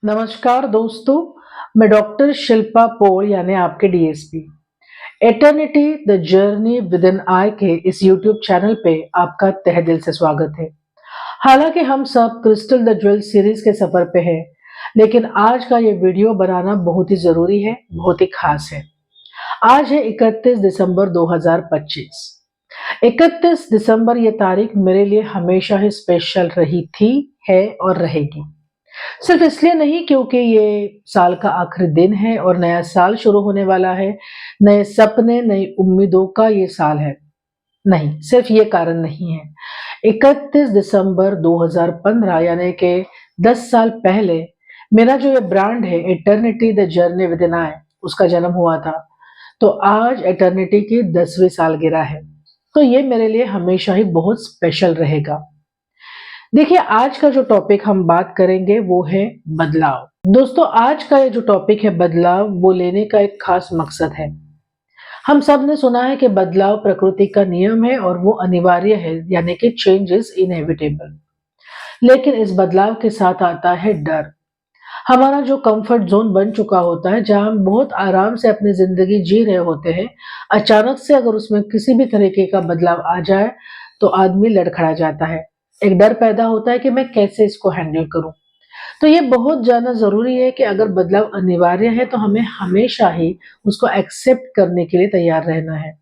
नमस्कार दोस्तों, मैं डॉक्टर शिल्पा पॉल यानी आपके DSP. Eternity the journey with N I के इस यूट्यूब चैनल पे आपका तहे दिल से स्वागत है। हालांकि हम सब क्रिस्टल द ज्वेल सीरीज के सफर पे हैं, लेकिन आज का ये वीडियो बनाना बहुत ही जरूरी है, बहुत ही खास है। आज है 31 दिसंबर 2025। 31 दिसंबर ये तारीख मेरे लिए हमेशा ही स्पेशल रही थी, है और रहेगी। सिर्फ इसलिए नहीं क्योंकि ये साल का आखिरी दिन है और नया साल शुरू होने वाला है, नए सपने, नई उम्मीदों का ये साल है। नहीं, सिर्फ ये कारण नहीं है। 31 दिसंबर 2015 यानी कि 10 साल पहले मेरा जो ये ब्रांड है eternity the journey with N I, उसका जन्म हुआ था। तो आज एटर्निटी की 10वीं सालगिरह है। तो ये मेरे लिए हमेशा ही बहुत स्पेशल रहेगा। देखिए, आज का जो टॉपिक हम बात करेंगे वो है बदलाव। दोस्तों, आज का ये जो टॉपिक है बदलाव, वो लेने का एक खास मकसद है। हम सब ने सुना है कि बदलाव प्रकृति का नियम है और वो अनिवार्य है, यानी कि चेंज इज इनएविटेबल। लेकिन इस बदलाव के साथ आता है डर। हमारा जो कंफर्ट जोन बन चुका होता है, जहां हम बहुत आराम से अपनी जिंदगी जी रहे होते हैं, अचानक से अगर उसमें किसी भी तरीके का बदलाव आ जाए तो आदमी लड़खड़ा जाता है। एक डर पैदा होता है कि मैं कैसे इसको हैंडल करूं। तो ये बहुत जानना जरूरी है कि अगर बदलाव अनिवार्य है तो हमें हमेशा ही उसको एक्सेप्ट करने के लिए तैयार रहना है।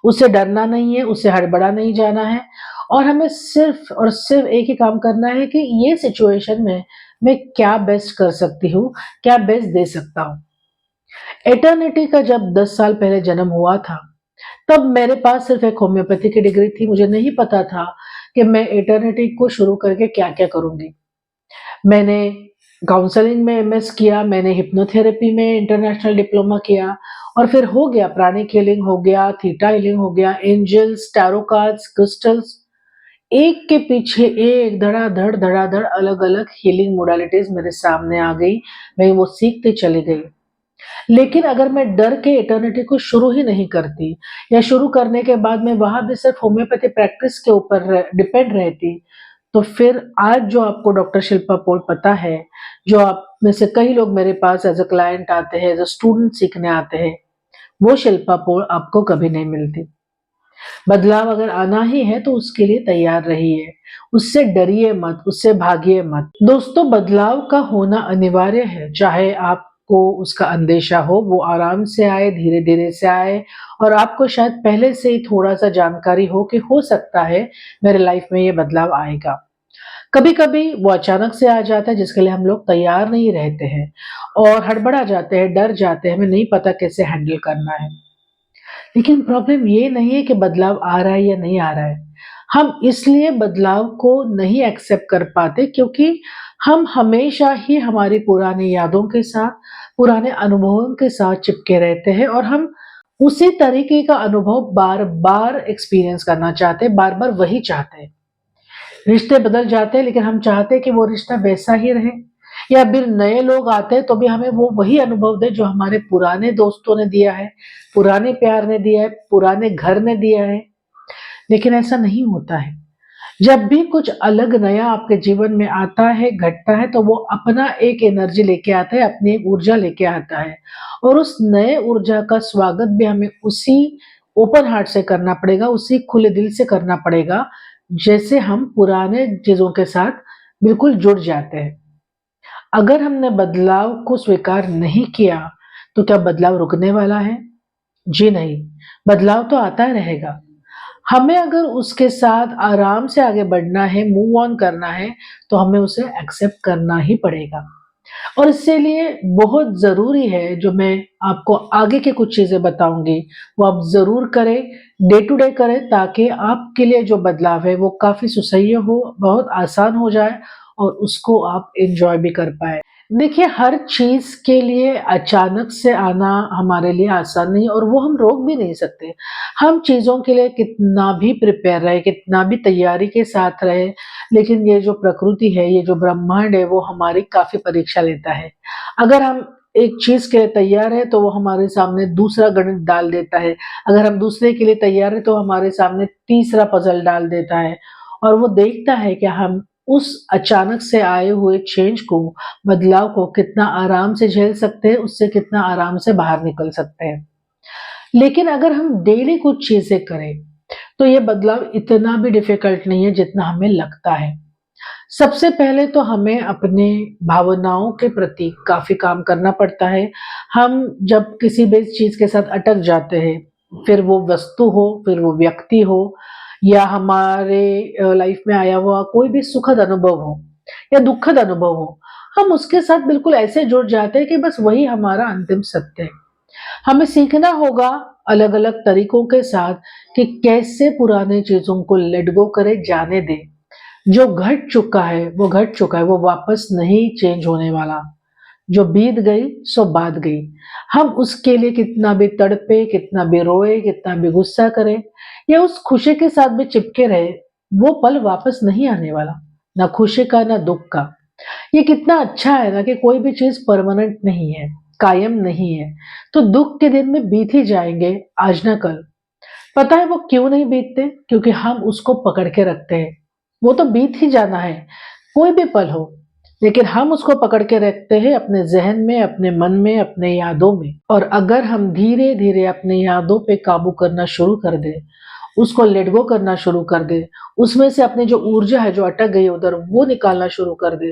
उससे डरना नहीं है, उससे हड़बड़ा नहीं जाना है, और हमें सिर्फ और सिर्फ एक ही काम करना है कि ये सिचुएशन में मैं क्या बेस्ट कर सकती हूँ, क्या बेस्ट दे सकता हूँ। एटर्निटी का जब 10 साल पहले जन्म हुआ था, तब मेरे पास सिर्फ एक होम्योपैथी की डिग्री थी। मुझे नहीं पता था कि मैं एटर्निटी को शुरू करके क्या-क्या करूँगी। मैंने काउंसलिंग में एमएस किया, मैंने हिप्नोथेरेपी में इंटरनेशनल डिप्लोमा किया, और फिर हो गया प्राणिक हीलिंग, हो गया थीटा हीलिंग, हो गया एंजल्स, टैरो कार्ड्स, क्रिस्टल्स। एक के पीछे एक धड़ाधड़ अलग-अलग हीलिंग मोडालिटीज मेरे सामने आ गई। मैं वो सीखती चली गई। लेकिन अगर मैं डर के इटर्निटी को शुरू ही नहीं करती, या शुरू करने के बाद मैं वहां भी सिर्फ होम्योपैथी प्रैक्टिस के ऊपर डिपेंड रहती, तो फिर आज जो आपको डॉक्टर शिल्पा पॉल पता है, जो आप में से कई लोग मेरे पास एज अ क्लाइंट आते हैं, एज अ स्टूडेंट सीखने आते हैं, वो शिल्पा पॉल आपको कभी नहीं मिलती। बदलाव अगर आना ही है तो उसके लिए तैयार रहिए, उससे डरिए मत, उससे भागिए मत। दोस्तों, बदलाव का होना अनिवार्य है, चाहे आपको उसका अंदेशा हो, वो आराम से आए, धीरे धीरे से आए, और आपको शायद पहले से ही थोड़ा सा जानकारी हो कि हो सकता है मेरे लाइफ में ये बदलाव आएगा। कभी कभी वो अचानक से आ जाता है, जिसके लिए हम लोग तैयार नहीं रहते हैं और हड़बड़ा जाते हैं, डर जाते हैं, हमें नहीं पता कैसे हैंडल करना है। लेकिन प्रॉब्लम ये नहीं है कि बदलाव आ रहा है या नहीं आ रहा है। हम इसलिए बदलाव को नहीं एक्सेप्ट कर पाते क्योंकि हम हमेशा ही हमारी पुरानी यादों के साथ, पुराने अनुभवों के साथ चिपके रहते हैं, और हम उसी तरीके का अनुभव बार-बार एक्सपीरियंस करना चाहते हैं, बार-बार वही चाहते हैं। रिश्ते बदल जाते हैं, लेकिन हम चाहते हैं कि वो रिश्ता वैसा ही रहे, या फिर नए लोग आते हैं तो भी हमें वो वही अनुभव दे जो हमारे पुराने दोस्तों ने दिया है, पुराने प्यार ने दिया है, पुराने घर ने दिया है। लेकिन ऐसा नहीं होता है। जब भी कुछ अलग नया आपके जीवन में आता है, घटता है, तो वो अपना एक एनर्जी लेके आता है, अपनी एक ऊर्जा लेके आता है, और उस नए ऊर्जा का स्वागत भी हमें उसी ओपन हार्ट से करना पड़ेगा, उसी खुले दिल से करना पड़ेगा, जैसे हम पुराने चीज़ों के साथ बिल्कुल जुड़ जाते हैं। अगर हमने बदलाव को स्वीकार नहीं किया, तो क्या बदलाव रुकने वाला है? जी नहीं, बदलाव तो आता रहेगा। हमें अगर उसके साथ आराम से आगे बढ़ना है, मूव ऑन करना है, तो हमें उसे एक्सेप्ट करना ही पड़ेगा। और इसके लिए बहुत ज़रूरी है, जो मैं आपको आगे की कुछ चीज़ें बताऊँगी, वो आप ज़रूर करें, डे टू डे करें, ताकि आपके लिए जो बदलाव है, वो काफ़ी सुसह्य हो, बहुत आसान हो जाए, और उसको आप एन्जॉय भी कर पाएँ। देखिए, हर चीज़ के लिए अचानक से आना हमारे लिए आसान नहीं है, और वो हम रोक भी नहीं सकते। हम चीज़ों के लिए कितना भी प्रिपेयर रहे, कितना भी तैयारी के साथ रहे, लेकिन ये जो प्रकृति है, ये जो ब्रह्मांड है, वो हमारी काफ़ी परीक्षा लेता है। अगर हम एक चीज के लिए तैयार है तो वो हमारे सामने दूसरा गणित डाल देता है। अगर हम दूसरे के लिए तैयार है तो हमारे सामने तीसरा पजल डाल देता है और वो देखता है कि हम उस अचानक से आए हुए चेंज को, बदलाव को कितना आराम से झेल सकते हैं, उससे कितना आराम से बाहर निकल सकते हैं। लेकिन अगर हम डेली कुछ चीजें करें तो ये बदलाव इतना भी डिफिकल्ट नहीं है जितना हमें लगता है। सबसे पहले तो हमें अपने भावनाओं के प्रति काफ़ी काम करना पड़ता है। हम जब किसी भी चीज़ के साथ अटक जाते हैं, फिर वो वस्तु हो, फिर वो व्यक्ति हो या हमारे लाइफ में आया हुआ कोई भी सुखद अनुभव हो या दुखद अनुभव हो, हम उसके साथ बिल्कुल ऐसे जुड़ जाते हैं कि बस वही हमारा अंतिम सत्य है। हमें सीखना होगा अलग-अलग तरीकों के साथ कि कैसे पुरानी चीज़ों को लेट गो करें, जाने दें। जो घट चुका है, वो घट चुका है, वो वापस नहीं चेंज होने वाला। जो बीत गई, सो बात गई। हम उसके लिए कितना भी तड़पे, कितना भी रोए, कितना भी गुस्सा करें या उस खुशी के साथ भी चिपके रहे, वो पल वापस नहीं आने वाला। ना खुशी का, ना दुःख का। ये कितना अच्छा है ना कि कोई भी चीज़ परमानेंट नहीं है, कायम नहीं है। तो दुःख के दिन में बीत ही जाएँगे, आज ना कल। पता है वो क्यों नहीं बीतते? क्योंकि हम उसको पकड़ के रखते हैं। वो तो बीत ही जाना है, कोई भी पल हो, लेकिन हम उसको पकड़ के रखते हैं अपने ज़हन में, अपने मन में, अपने यादों में। और अगर हम धीरे-धीरे अपनी यादों पे काबू करना शुरू कर दें, उसको लेट गो करना शुरू कर दें, उसमें से अपनी जो ऊर्जा है, जो अटक गई है उधर, वो निकालना शुरू कर दें,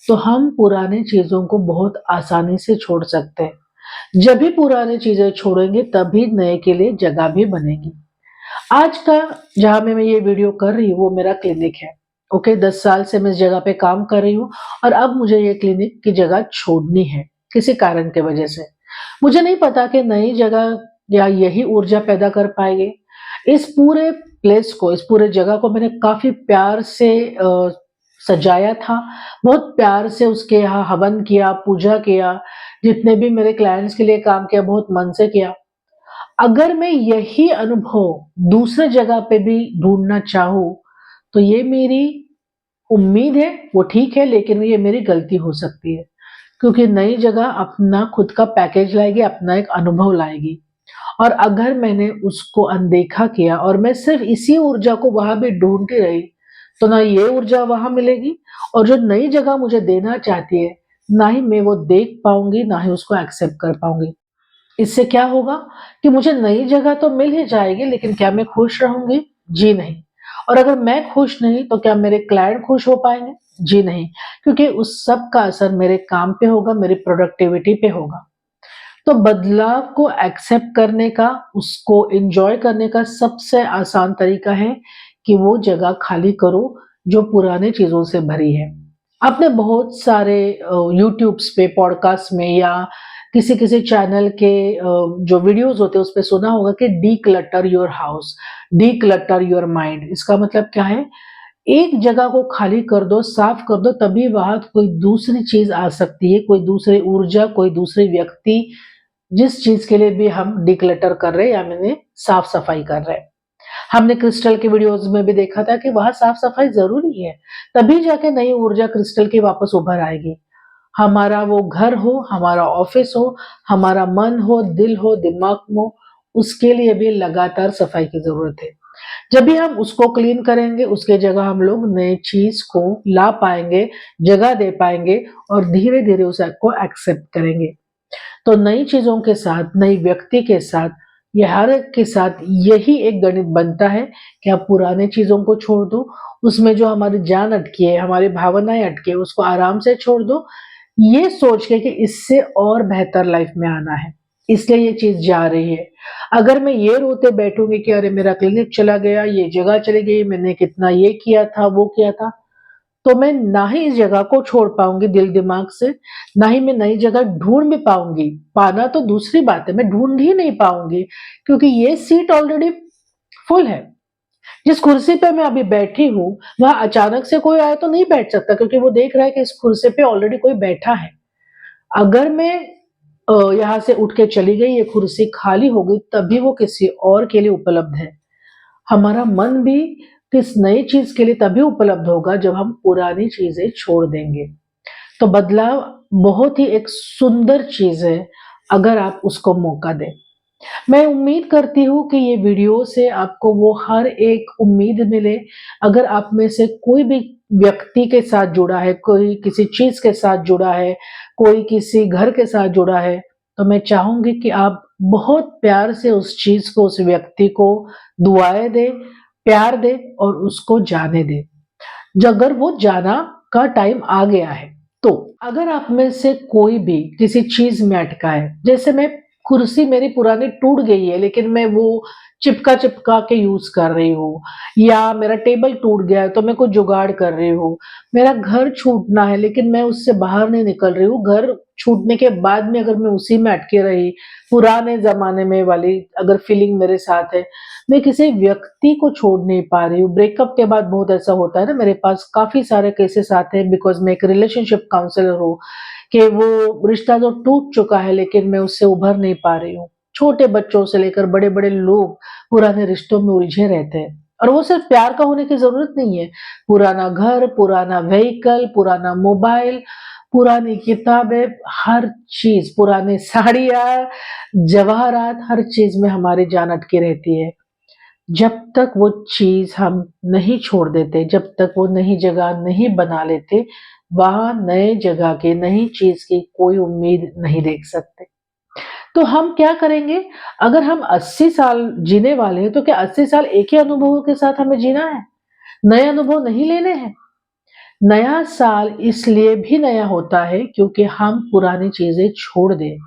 तो हम पुरानी चीज़ों को बहुत आसानी से छोड़ सकते हैं। जब भी पुरानी चीज़ें छोड़ेंगे, तभी नए के लिए जगह भी बनेगी। आज का जहाँ मैं ये वीडियो कर रही हूँ वो मेरा क्लिनिक है। ओके 10 साल से मैं इस जगह पे काम कर रही हूँ और अब मुझे ये क्लिनिक की जगह छोड़नी है, किसी कारण की वजह से। मुझे नहीं पता कि नई जगह या यही ऊर्जा पैदा कर पाएगी। इस पूरे प्लेस को, इस पूरे जगह को मैंने काफ़ी प्यार से सजाया था, बहुत प्यार से उसके यहाँ हवन किया, पूजा किया, जितने भी मेरे क्लाइंट्स के लिए काम किया बहुत मन से किया। अगर मैं यही अनुभव दूसरे जगह पे भी ढूँढना चाहूँ, तो ये मेरी उम्मीद है, वो ठीक है, लेकिन ये मेरी गलती हो सकती है। क्योंकि नई जगह अपना खुद का पैकेज लाएगी, अपना एक अनुभव लाएगी और अगर मैंने उसको अनदेखा किया और मैं सिर्फ़ इसी ऊर्जा को वहाँ भी ढूँढती रही, तो ना ये ऊर्जा वहाँ मिलेगी और जो नई जगह मुझे देना चाहती है, ना ही मैं वो देख पाऊँगी, ना ही उसको एक्सेप्ट कर पाऊँगी। इससे क्या होगा कि मुझे नई जगह तो मिल ही जाएगी, लेकिन क्या मैं खुश रहूँगी? जी नहीं। और अगर मैं खुश नहीं, तो क्या मेरे क्लाइंट खुश हो पाएँगे? जी नहीं, क्योंकि उस सब का असर मेरे काम पे होगा, मेरी प्रोडक्टिविटी पे होगा। तो बदलाव को एक्सेप्ट करने का, उसको एन्जॉय करने का सबसे आसान तरीका है कि वो जगह खाली करो, जो पुरानी चीज़ों से भरी है। आपने बहुत सारे यूट्यूब्स पे, पॉडकास्ट में या किसी-किसी चैनल के जो वीडियोज़ होते हैं, उसपे सुना होगा कि declutter your house, declutter your mind. इसका मतलब क्या है? एक जगह को खाली कर दो, साफ कर दो, तभी वहाँ कोई दूसरी चीज़ आ सकती है, कोई दूसरी ऊर्जा, कोई दूसरी व्यक्ति, जिस चीज़ के लिए भी हम डिक्लटर कर रहे हैं या मैंने साफ-सफाई कर रहे हैं। हमने क्रिस्टल के वीडियोज़ में भी देखा था कि वहाँ साफ-सफाई ज़रूरी है, तभी जाके नई ऊर्जा क्रिस्टल की वापस उभर आएगी। हमारा वो घर हो, हमारा ऑफ़िस हो, हमारा मन हो, दिल हो, दिमाग हो, उसके लिए भी लगातार सफाई की ज़रूरत है। जब भी हम उसको क्लीन करेंगे, उसके जगह हम लोग नई चीज़ को ला पाएँगे, जगह दे पाएँगे और धीरे-धीरे उस को एक्सेप्ट करेंगे। तो नई चीज़ों के साथ, नई व्यक्ति के साथ, या हर एक के साथ यही एक गणित बनता है कि आप पुरानी चीज़ों को छोड़ दो, उसमें जो हमारी जान अटकी है, हमारी भावनाएँ अटकी है, उसको आराम से छोड़ दो, ये सोच के कि इससे और बेहतर लाइफ में आना है, इसलिए ये चीज़ जा रही है। अगर मैं ये रोते बैठूँगी कि अरे मेरा क्लिनिक चला गया, ये जगह चली गई, मैंने कितना ये किया था, वो किया था, तो मैं ना ही इस जगह को छोड़ पाऊँगी दिल-दिमाग से, ना ही मैं नई जगह ढूँढ भी पाऊँगी। पाना तो दूसरी बात है, मैं ढूँढ ही नहीं पाऊँगी क्योंकि ये सीट ऑलरेडी फुल है। जिस कुर्सी पे मैं अभी बैठी हूँ, वहाँ अचानक से कोई आया तो नहीं बैठ सकता क्योंकि वो देख रहा है कि इस कुर्सी पे ऑलरेडी कोई बैठा है। अगर मैं यहाँ से उठ के चली गई, ये कुर्सी खाली हो गई, तभी वो किसी और के लिए उपलब्ध है। हमारा मन भी किस नई चीज़ के लिए तभी उपलब्ध होगा जब हम पुरानी चीज़ें छोड़ देंगे। तो बदलाव बहुत ही एक सुंदर चीज़ है, अगर आप उसको मौका दें। मैं उम्मीद करती हूँ कि ये वीडियो से आपको वो हर एक उम्मीद मिले। अगर आप में से कोई भी व्यक्ति के साथ जुड़ा है, कोई किसी चीज़ के साथ जुड़ा है, कोई किसी घर के साथ जुड़ा है, तो मैं चाहूँगी कि आप बहुत प्यार से उस चीज़ को, उस व्यक्ति को दुआएँ दें, प्यार दें और उसको जाने दें। अगर वो जाना का टाइम आ गया है तो। अगर आप में से कोई भी किसी चीज़ में अटका है, जैसे मैं कुर्सी मेरी पुरानी टूट गई है लेकिन मैं वो चिपका-चिपका के यूज़ कर रही हूँ, या मेरा टेबल टूट गया है तो मैं कुछ जुगाड़ कर रही हूँ। मेरा घर छूटना है लेकिन मैं उससे बाहर नहीं निकल रही हूँ। घर छूटने के बाद में अगर मैं उसी में अटकी रही, पुराने ज़माने में वाली अगर फीलिंग मेरे साथ है, मैं किसी व्यक्ति को छोड़ नहीं पा रही हूँ। ब्रेकअप के बाद बहुत ऐसा होता है ना, मेरे पास काफ़ी सारे केसेस आते हैं, बिकॉज़ मैं एक रिलेशनशिप काउंसलर हूँ, कि वो रिश्ता तो टूट चुका है लेकिन मैं उससे उभर नहीं पा रही हूँ। छोटे बच्चों से लेकर बड़े-बड़े लोग पुराने रिश्तों में उलझे रहते हैं, और वो सिर्फ़ प्यार का होने की ज़रूरत नहीं है। पुराना घर, पुराना व्हीकल, पुराना मोबाइल, पुरानी किताबें, हर चीज़, पुरानी साड़ियाँ, जवाहरात, हर चीज़ में हमारी जान अटकी रहती है। जब तक वो चीज़ हम नहीं छोड़ देते, जब तक वो नई जगह नहीं बना लेते, वहाँ नए जगह की, नई चीज़ की कोई उम्मीद नहीं देख सकते। तो हम क्या करेंगे? अगर हम 80 साल जीने वाले हैं, तो क्या 80 साल एक ही अनुभवों के साथ हमें जीना है? नए अनुभव नहीं लेने हैं? नया साल इसलिए भी नया होता है क्योंकि हम पुरानी चीज़ें छोड़ दें।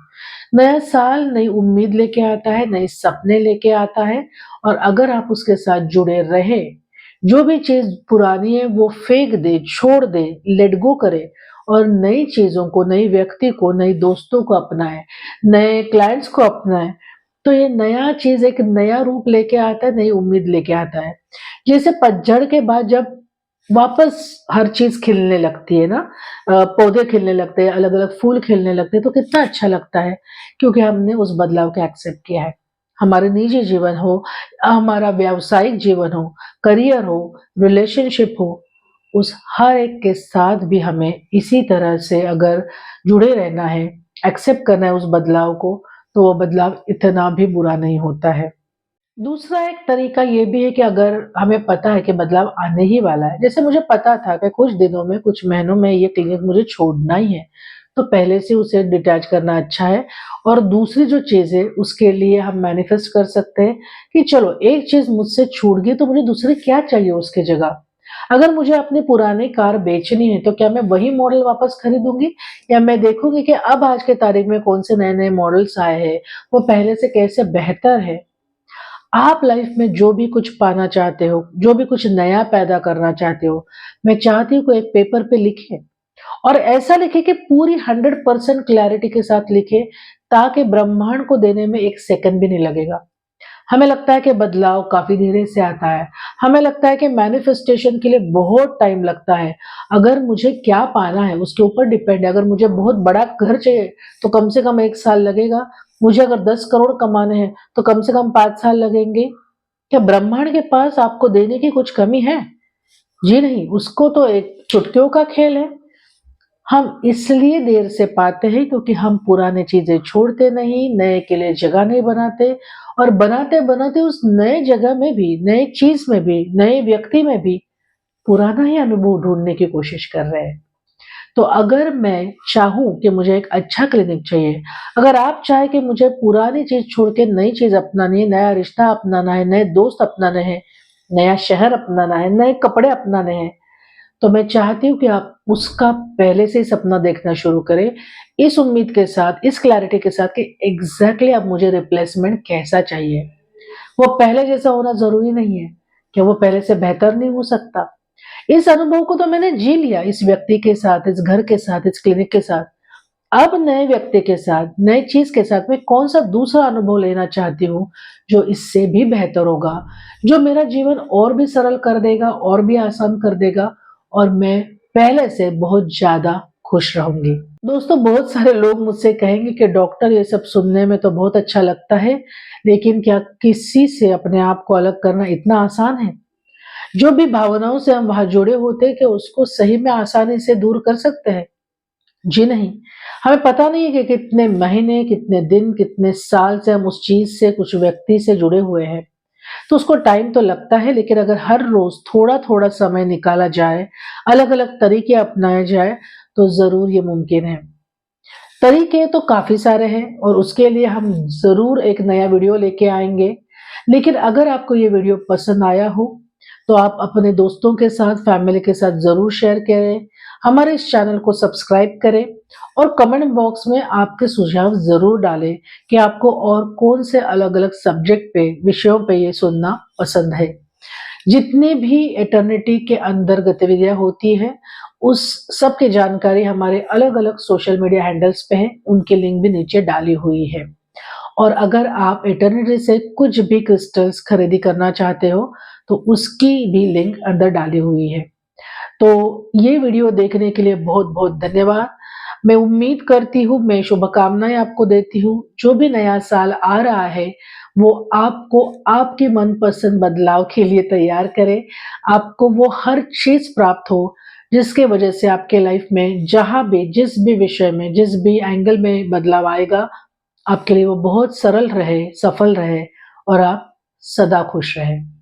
नया साल नई उम्मीद लेके आता है, नए सपने लेके आता है, और अगर आप उसके साथ जुड़े रहे, जो भी चीज़ पुरानी है वो फेंक दें, छोड़ दें, लेट गो करें और नई चीज़ों को, नए व्यक्ति को, नए दोस्तों को अपनाएँ, नए क्लाइंट्स को अपनाएँ, तो ये नया चीज़ एक नया रूप लेके आता है, नई उम्मीद लेके आता है। जैसे पतझड़ के बाद जब वापस हर चीज़ खिलने लगती है ना, पौधे खिलने लगते हैं, अलग-अलग फूल खिलने लगते हैं, तो कितना अच्छा लगता है, क्योंकि हमने उस बदलाव को एक्सेप्ट किया है। हमारे निजी जीवन हो, हमारा व्यावसायिक जीवन हो, करियर हो, रिलेशनशिप हो, उस हर एक के साथ भी हमें इसी तरह से अगर जुड़े रहना है, एक्सेप्ट करना है उस बदलाव को, तो वो बदलाव इतना भी बुरा नहीं होता है। दूसरा एक तरीका ये भी है कि अगर हमें पता है कि बदलाव आने ही वाला है, जैसे मुझे पता था कि कुछ दिनों में, कुछ महीनों में ये क्लिनिक मुझे छोड़ना ही है, तो पहले से उसे डिटैच करना अच्छा है। और दूसरी जो चीज़ है, उसके लिए हम मैनिफेस्ट कर सकते हैं कि चलो एक चीज़ मुझसे छूट गई तो मुझे दूसरी क्या चाहिए उसकी जगह। अगर मुझे अपनी पुरानी कार बेचनी है, तो क्या मैं वही मॉडल वापस खरीदूँगी, या मैं देखूँगी कि अब आज के तारीख में कौन से नए-नए मॉडल्स आए हैं, वो पहले से कैसे बेहतर है। आप लाइफ में जो भी कुछ पाना चाहते हो, जो भी कुछ नया पैदा करना चाहते हो, मैं चाहती हूँ कि एक पेपर पे लिखें, और ऐसा लिखें कि पूरी 100% क्लैरिटी के साथ लिखें, ताकि ब्रह्मांड को देने में 1 सेकंड भी नहीं लगेगा। हमें लगता है कि बदलाव काफ़ी धीरे से आता है, हमें लगता है कि मैनिफेस्टेशन के लिए बहुत टाइम लगता है। अगर मुझे क्या पाना है उसके ऊपर डिपेंड है, अगर मुझे बहुत बड़ा घर चाहिए, तो कम से कम 1 साल लगेगा। मुझे अगर 10 करोड़ कमाने हैं, तो कम से कम 5 साल लगेंगे। क्या ब्रह्मांड के पास आपको देने की कुछ कमी है? जी नहीं, उसको तो एक चुटकियों का खेल है। हम इसलिए देर से पाते हैं क्योंकि हम पुरानी चीज़ें छोड़ते नहीं, नए के लिए जगह नहीं बनाते, और बनाते-बनाते उस नए जगह में भी, नए चीज़ में भी, नए व्यक्ति में भी पुराना ही अनुभव ढूँढने की कोशिश कर रहे हैं। तो अगर मैं चाहूँ कि मुझे एक अच्छा क्लिनिक चाहिए, अगर आप चाहें कि मुझे पुरानी चीज़ छोड़ के नई चीज़ अपनानी है, नया रिश्ता अपनाना है, नए दोस्त अपनाने हैं, नया शहर अपनाना है, नए कपड़े अपनाने हैं, तो मैं चाहती हूँ कि आप उसका पहले से ही सपना देखना शुरू करें, इस उम्मीद के साथ, इस क्लैरिटी के साथ कि एग्ज़ैक्टली अब मुझे रिप्लेसमेंट कैसा चाहिए। वो पहले जैसा होना ज़रूरी नहीं है, क्या वो पहले से बेहतर नहीं हो सकता? इस अनुभव को तो मैंने जी लिया, इस व्यक्ति के साथ, इस घर के साथ, इस क्लिनिक के साथ। अब नए व्यक्ति के साथ, नई चीज़ के साथ मैं कौन-सा दूसरा अनुभव लेना चाहती हूँ, जो इससे भी बेहतर होगा, जो मेरा जीवन और भी सरल कर देगा, और भी आसान कर देगा, और मैं पहले से बहुत ज़्यादा खुश रहूँगी। दोस्तों, बहुत सारे लोग मुझसे कहेंगे कि डॉक्टर ये सब सुनने में तो बहुत अच्छा लगता है, लेकिन क्या किसी से अपने आप को अलग करना इतना आसान है? जो भी भावनाओं से हम वहाँ जुड़े होते हैं, क्या उसको सही में आसानी से दूर कर सकते हैं? जी नहीं, हमें पता नहीं है कि कितने महीने, कितने दिन, कितने साल से हम उस चीज़ से, कुछ व्यक्ति से जुड़े हुए हैं। तो उसको टाइम तो लगता है, लेकिन अगर हर रोज़ थोड़ा-थोड़ा समय निकाला जाए, अलग-अलग तरीके अपनाए जाए, तो ज़रूर ये मुमकिन है। तरीके तो काफ़ी सारे हैं और उसके लिए हम ज़रूर एक नया वीडियो लेके आएँगे। लेकिन अगर आपको ये वीडियो पसंद आया हो, तो आप अपने दोस्तों के साथ, फैमिली के साथ ज़रूर शेयर करें। हमारे इस चैनल को सब्सक्राइब करें और कमेंट बॉक्स में आपके सुझाव ज़रूर डालें कि आपको और कौन से अलग-अलग सब्जेक्ट पे, विषयों पे ये सुनना पसंद है। जितनी भी इटर्निटी के अंदर गतिविधियाँ होती हैं, उस सब की जानकारी हमारे अलग-अलग सोशल मीडिया हैंडल्स पे है, उनकी लिंक भी नीचे डाली हुई है। और अगर आप इटर्निटी से कुछ भी क्रिस्टल्स खरीदी करना चाहते हो, तो उसकी भी लिंक अंदर डाली हुई है। तो ये वीडियो देखने के लिए बहुत-बहुत धन्यवाद। मैं उम्मीद करती हूँ, मैं शुभकामनाएँ आपको देती हूँ, जो भी नया साल आ रहा है, वो आपको आपके मनपसंद बदलाव के लिए तैयार करे। आपको वो हर चीज़ प्राप्त हो, जिसके वजह से आपके लाइफ में जहाँ भी, जिस भी विषय में, जिस भी एंगल में बदलाव आएगा, आपके लिए वो बहुत सरल रहे, सफल रहे और आप सदा खुश रहें।